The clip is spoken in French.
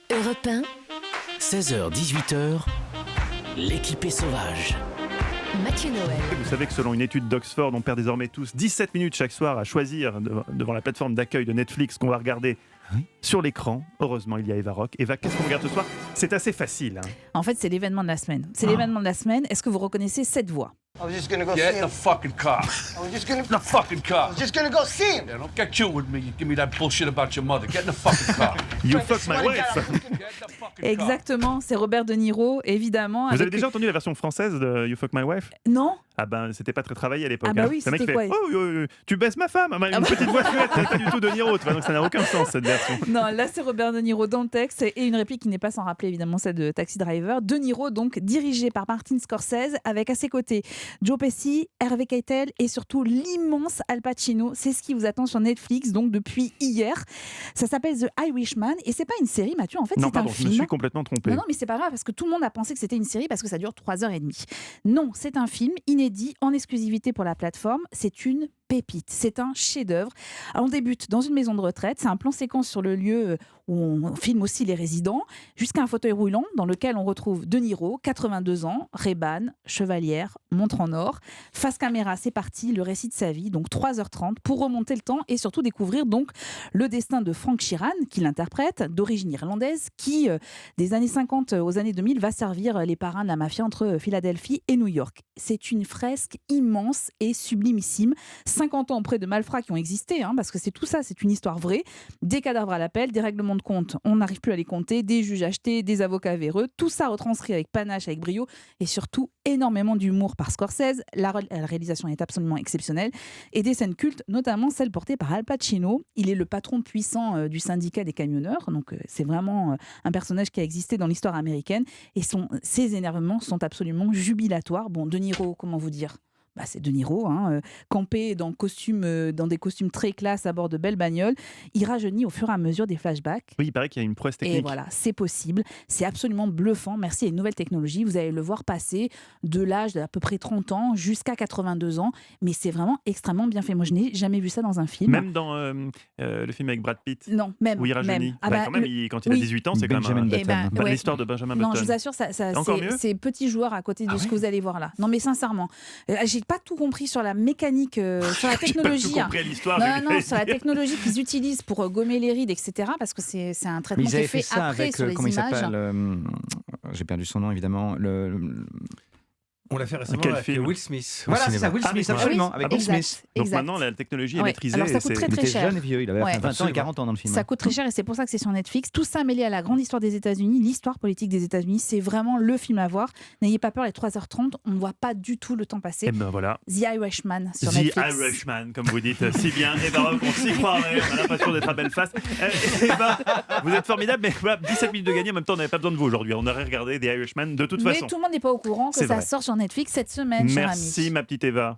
Europe 1, 16h-18h, l'équipe est sauvage. Mathieu Noël. Vous savez que selon une étude d'Oxford, on perd désormais tous 17 minutes chaque soir à choisir devant la plateforme d'accueil de Netflix qu'on va regarder sur l'écran. Heureusement, il y a Eva Rock. Eva, qu'est-ce qu'on regarde ce soir ? C'est assez facile. En fait, c'est l'événement de la semaine. C'est l'événement de la semaine. Est-ce que vous reconnaissez cette voix ? I was just gonna go Get see in him. the fucking car. I was just gonna. The fucking car. I was just gonna go see him. Yeah, don't get cute with me. You give me that bullshit about your mother. Get in the fucking car. You fuck my wife. Get in the fucking car. Exactement, c'est Robert De Niro, évidemment. Vous avez déjà entendu la version française de You Fuck My Wife ? Non ? Ah ben, c'était pas très travaillé à l'époque. Ah bah hein. oui, Le mec c'était fait, quoi ? oh, tu baisses ma femme. Une petite voix fluette, pas du tout De Niro. Tu vois, donc ça n'a aucun sens cette version. Non, là c'est Robert De Niro dans le texte et une réplique qui n'est pas sans rappeler évidemment celle de Taxi Driver. De Niro donc dirigé par Martin Scorsese avec à ses côtés Joe Pesci, Harvey Keitel et surtout l'immense Al Pacino. C'est ce qui vous attend sur Netflix donc depuis hier. Ça s'appelle The Irishman et c'est pas une série Mathieu, en fait Non, c'est pardon, un je film. me suis complètement trompé. Non, mais c'est pas grave parce que tout le monde a pensé que c'était une série parce que ça dure 3h30. Non, c'est un film inédit en exclusivité pour la plateforme. C'est une pépite, c'est un chef-d'œuvre. Alors, on débute dans une maison de retraite, c'est un plan séquence sur le lieu où on filme aussi les résidents, jusqu'à un fauteuil roulant dans lequel on retrouve De Niro, 82 ans, Ray-Ban, chevalière, montre en or. Face caméra, c'est parti, le récit de sa vie, donc 3h30 pour remonter le temps et surtout découvrir donc le destin de Frank Sheeran, qui l'interprète, d'origine irlandaise, qui des années 50 aux années 2000 va servir les parrains de la mafia entre Philadelphie et New York. C'est une fresque immense et sublimissime. 50 ans auprès de malfrats qui ont existé, parce que c'est tout ça, c'est une histoire vraie. Des cadavres à l'appel, des règlements de compte, on n'arrive plus à les compter, des juges achetés, des avocats véreux, tout ça retranscrit avec panache, avec brio, et surtout énormément d'humour par Scorsese. La réalisation est absolument exceptionnelle, et des scènes cultes, notamment celle portée par Al Pacino. Il est le patron puissant du syndicat des camionneurs, donc c'est vraiment un personnage qui a existé dans l'histoire américaine, et ses énervements sont absolument jubilatoires. Bon, De Niro, comment vous dire ? C'est De Niro, campé dans des costumes très classe à bord de belles bagnoles. Il rajeunit au fur et à mesure des flashbacks. Oui, il paraît qu'il y a une prouesse technique. Et voilà, c'est possible. C'est absolument bluffant. Merci à une nouvelle technologie. Vous allez le voir passer de l'âge d'à peu près 30 ans jusqu'à 82 ans. Mais c'est vraiment extrêmement bien fait. Moi, je n'ai jamais vu ça dans un film. Même dans le film avec Brad Pitt. Non, même. Où il rajeunit. Même. Quand même, quand il a 18 ans, c'est quand même ouais. l'histoire de Benjamin Button. Non, je vous assure, c'est petit joueur à côté de ce que vous allez voir là. Non, mais sincèrement, j'ai pas tout compris sur la mécanique, sur la technologie. J'ai pas tout compris à l'histoire. Non, sur la technologie qu'ils utilisent pour gommer les rides, etc. Parce que c'est un traitement qui est fait après avec, sur les comment images. Il s'appelle j'ai perdu son nom évidemment. On l'a fait récemment Quel avec film Will Smith. Voilà, c'est ça, Will Smith, absolument, avec Will Smith. Donc maintenant, la technologie est maîtrisée. Alors ça coûte très Il très était cher. jeune et vieux, il avait 20 ans et 40 ans dans le film. Ça coûte très cher et c'est pour ça que c'est sur Netflix. Tout ça mêlé à la grande histoire des États-Unis, l'histoire politique des États-Unis, c'est vraiment le film à voir. N'ayez pas peur, les 3h30, on ne voit pas du tout le temps passer. Et ben voilà. The Irishman sur The Netflix. Irishman, comme vous dites si bien. Eva Rock, on s'y croirait. On a l'impression d'être à Belfast. Eva, vous êtes formidable, mais voilà, 17 minutes de gagner. En même temps, on n'avait pas besoin de vous aujourd'hui. On aurait regardé The Irishman de toute façon. Mais tout le monde n'est pas au courant que C'est ça vrai. sort sur Netflix cette semaine, cher ami. Merci, ma petite Eva.